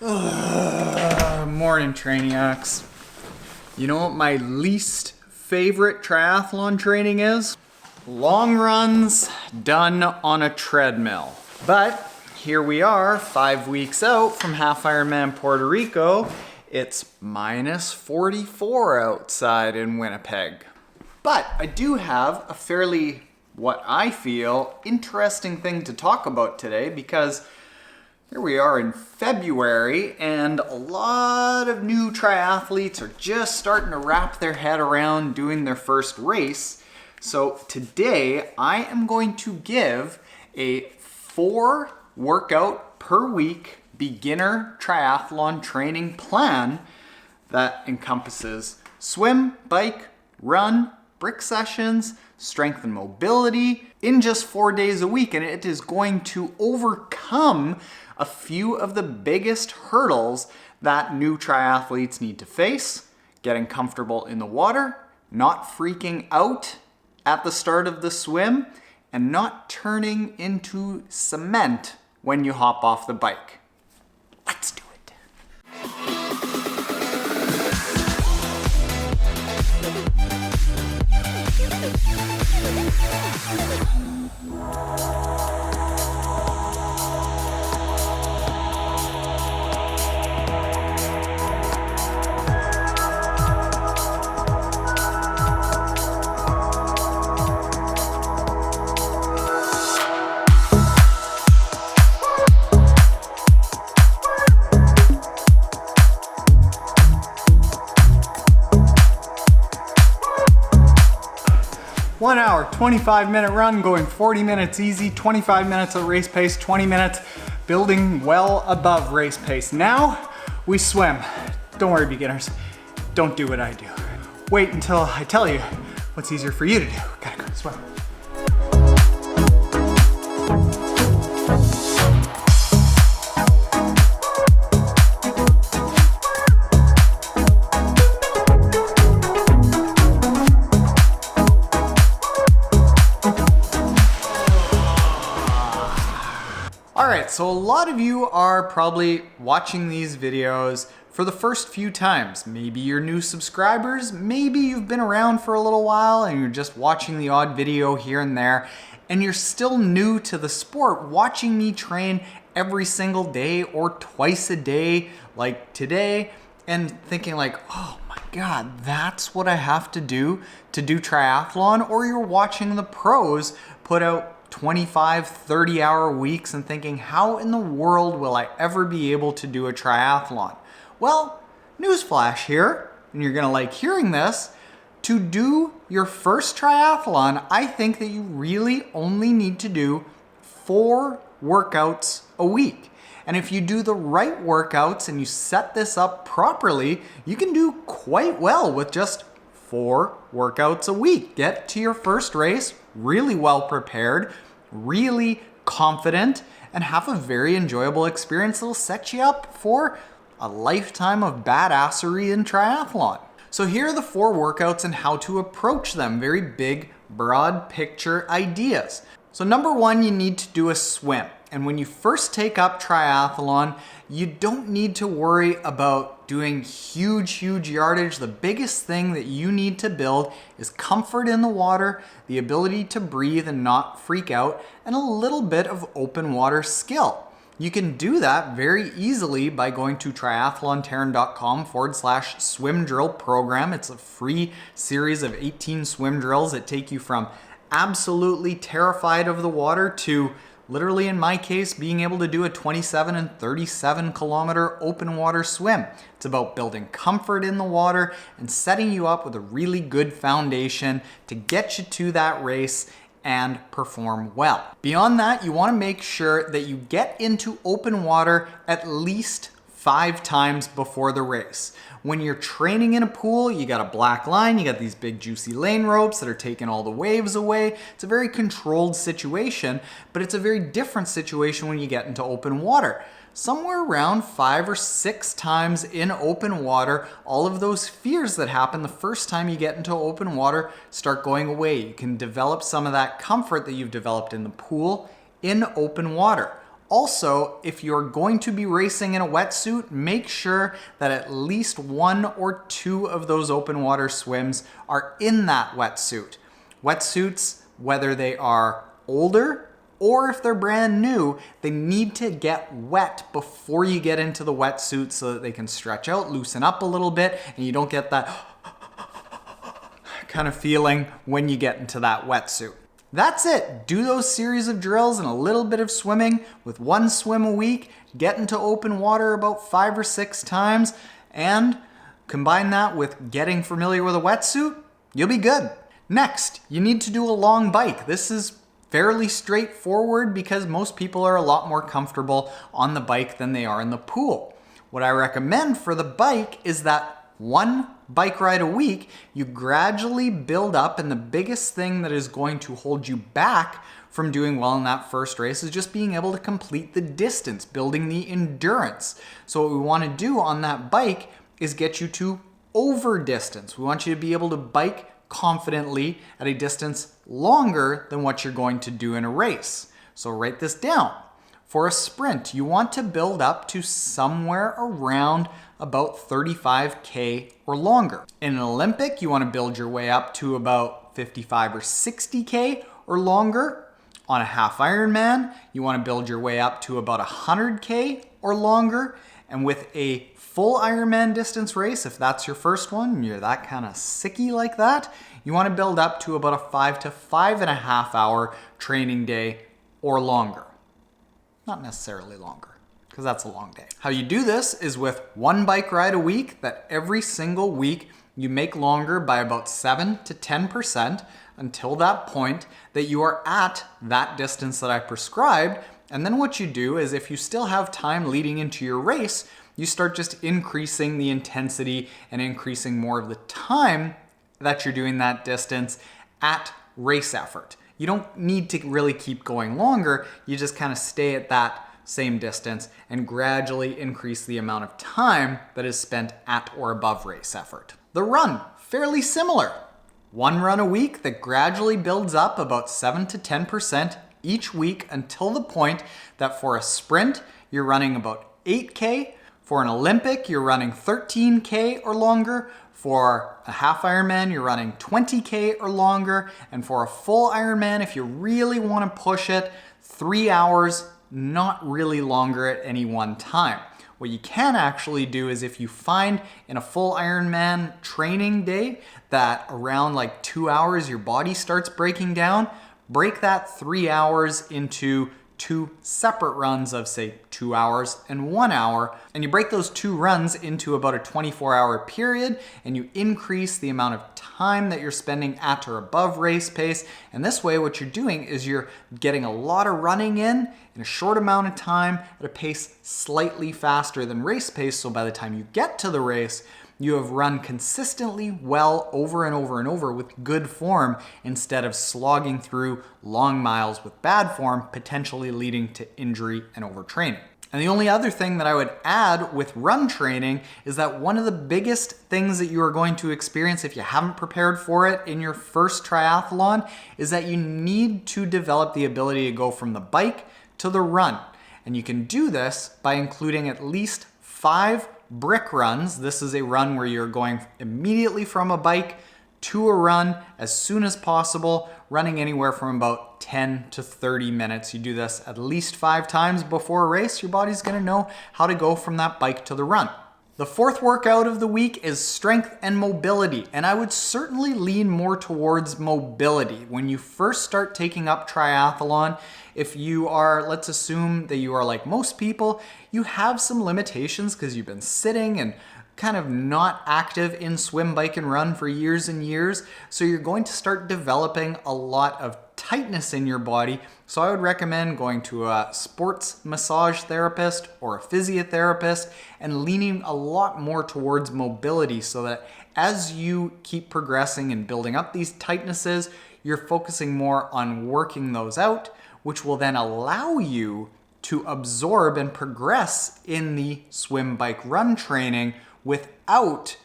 Morning, Trainiacs. You know what my least favorite triathlon training is? Long runs done on a treadmill. But here we are, 5 weeks out from Half Ironman Puerto Rico. It's minus 44 outside in Winnipeg. But I do have a fairly, what I feel, interesting thing to talk about today, because here we are in February and a lot of new triathletes are just starting to wrap their head around doing their first race. So today I am going to give a 4 workout per week beginner triathlon training plan that encompasses swim, bike, run, brick sessions, strength and mobility in just 4 days a week. And it is going to overcome a few of the biggest hurdles that new triathletes need to face: getting comfortable in the water, not freaking out at the start of the swim, and not turning into cement when you hop off the bike. Let's do it. One hour, 25-minute run, going 40 minutes easy, 25 minutes at race pace, 20 minutes building well above race pace. Now we swim. Don't worry, beginners. Don't do what I do. Wait until I tell you what's easier for you to do. Gotta go swim. Alright, so a lot of you are probably watching these videos for the first few times. Maybe you're new subscribers, maybe you've been around for a little while and you're just watching the odd video here and there, and you're still new to the sport, watching me train every single day or twice a day like today, and thinking like, oh my god, that's what I have to do triathlon. Or you're watching the pros put out 25, 30-hour weeks and thinking, how in the world will I ever be able to do a triathlon? Well, newsflash here, and you're gonna like hearing this. To do your first triathlon, I think that you really only need to do 4 workouts a week. And if you do the right workouts and you set this up properly, you can do quite well with just 4 workouts a week. Get to your first race really well prepared, really confident, and have a very enjoyable experience that'll set you up for a lifetime of badassery in triathlon. So here are the 4 workouts and how to approach them. Very big, broad picture ideas. So number 1, you need to do a swim. And when you first take up triathlon, you don't need to worry about doing huge yardage. The biggest thing that you need to build is comfort in the water, the ability to breathe and not freak out, and a little bit of open water skill. You can do that very easily by going to triathlontaren.com/swim drill program. It's a free series of 18 swim drills that take you from absolutely terrified of the water to literally, in my case, being able to do a 27 and 37 kilometer open water swim. It's about building comfort in the water and setting you up with a really good foundation to get you to that race and perform well. Beyond that, you want to make sure that you get into open water at least 5 times before the race. When you're training in a pool, you got a black line, you got these big juicy lane ropes that are taking all the waves away. It's a very controlled situation, but it's a very different situation when you get into open water. Somewhere around 5 or 6 times in open water, all of those fears that happen the first time you get into open water start going away. You can develop some of that comfort that you've developed in the pool in open water. Also, if you're going to be racing in a wetsuit, make sure that at least 1 or 2 of those open water swims are in that wetsuit. Wetsuits, whether they are older or if they're brand new, they need to get wet before you get into the wetsuit so that they can stretch out, loosen up a little bit, and you don't get that kind of feeling when you get into that wetsuit. That's it. Do those series of drills and a little bit of swimming with 1 swim a week, get into open water about 5 or 6 times, and combine that with getting familiar with a wetsuit, you'll be good. Next, you need to do a long bike. This is fairly straightforward because most people are a lot more comfortable on the bike than they are in the pool. What I recommend for the bike is that 1 bike ride a week, you gradually build up, and the biggest thing that is going to hold you back from doing well in that first race is just being able to complete the distance, building the endurance. So what we want to do on that bike is get you to over distance. We want you to be able to bike confidently at a distance longer than what you're going to do in a race. So write this down. For a sprint, you want to build up to somewhere around about 35K or longer. In an Olympic, you want to build your way up to about 55 or 60K or longer. On a half Ironman, you want to build your way up to about 100K or longer. And with a full Ironman distance race, if that's your first one, and you're that kind of sicky like that, you want to build up to about a 5 to 5.5 hour training day or longer. Not necessarily longer, because that's a long day. How you do this is with 1 bike ride a week that every single week you make longer by about 7 to 10% until that point that you are at that distance that I prescribed. And then what you do is, if you still have time leading into your race, you start just increasing the intensity and increasing more of the time that you're doing that distance at race effort. You don't need to really keep going longer. You just kind of stay at that same distance and gradually increase the amount of time that is spent at or above race effort. The run, fairly similar. 1 run a week that gradually builds up about 7 to 10% each week until the point that for a sprint, you're running about 8K. For an Olympic, you're running 13K or longer. For a half Ironman, you're running 20K or longer. And for a full Ironman, if you really want to push it, 3 hours, not really longer at any one time. What you can actually do is, if you find in a full Ironman training day that around like 2 hours your body starts breaking down, break that 3 hours into 2 separate runs of say 2 hours and 1 hour, and you break those 2 runs into about a 24-hour period, and you increase the amount of time that you're spending at or above race pace. And this way what you're doing is you're getting a lot of running in a short amount of time at a pace slightly faster than race pace. So by the time you get to the race, you have run consistently well over and over and over with good form, instead of slogging through long miles with bad form, potentially leading to injury and overtraining. And the only other thing that I would add with run training is that one of the biggest things that you are going to experience if you haven't prepared for it in your first triathlon is that you need to develop the ability to go from the bike to the run. And you can do this by including at least 5 brick runs. This is a run where you're going immediately from a bike to a run as soon as possible, running anywhere from about 10 to 30 minutes. You do this at least 5 times before a race. Your body's gonna know how to go from that bike to the run. The 4th workout of the week is strength and mobility, and I would certainly lean more towards mobility. When you first start taking up triathlon, if you are, let's assume that you are like most people, you have some limitations because you've been sitting and kind of not active in swim, bike, and run for years and years. So you're going to start developing a lot of tightness in your body. So I would recommend going to a sports massage therapist or a physiotherapist and leaning a lot more towards mobility, so that as you keep progressing and building up these tightnesses, you're focusing more on working those out, which will then allow you to absorb and progress in the swim, bike, run training without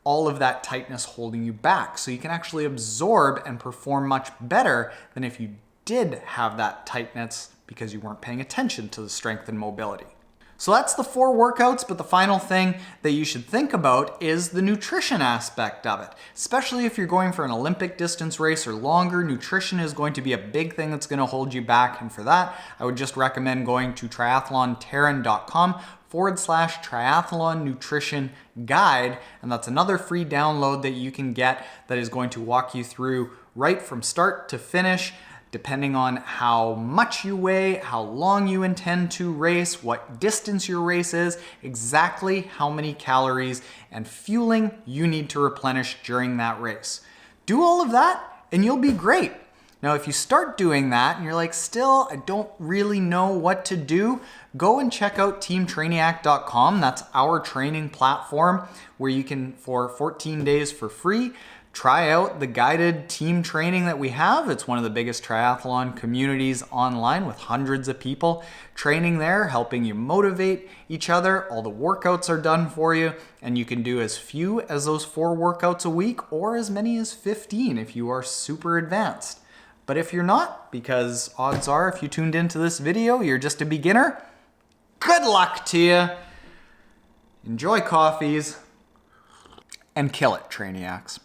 all of that tightness holding you back. So you can actually absorb and perform much better than if you did have that tightness, because you weren't paying attention to the strength and mobility. So that's the 4 workouts, but the final thing that you should think about is the nutrition aspect of it. Especially if you're going for an Olympic distance race or longer, nutrition is going to be a big thing that's going to hold you back. And for that, I would just recommend going to triathlontaren.com/triathlon nutrition guide. And that's another free download that you can get that is going to walk you through right from start to finish, depending on how much you weigh, how long you intend to race, what distance your race is, exactly how many calories and fueling you need to replenish during that race. Do all of that and you'll be great. Now, if you start doing that and you're like, still, I don't really know what to do, go and check out teamtrainiac.com. That's our training platform where you can, for 14 days for free, try out the guided team training that we have. It's one of the biggest triathlon communities online with hundreds of people training there, helping you motivate each other. All the workouts are done for you, and you can do as few as those 4 workouts a week or as many as 15 if you are super advanced. But if you're not, because odds are if you tuned into this video, you're just a beginner, good luck to you. Enjoy coffees and kill it, Trainiacs.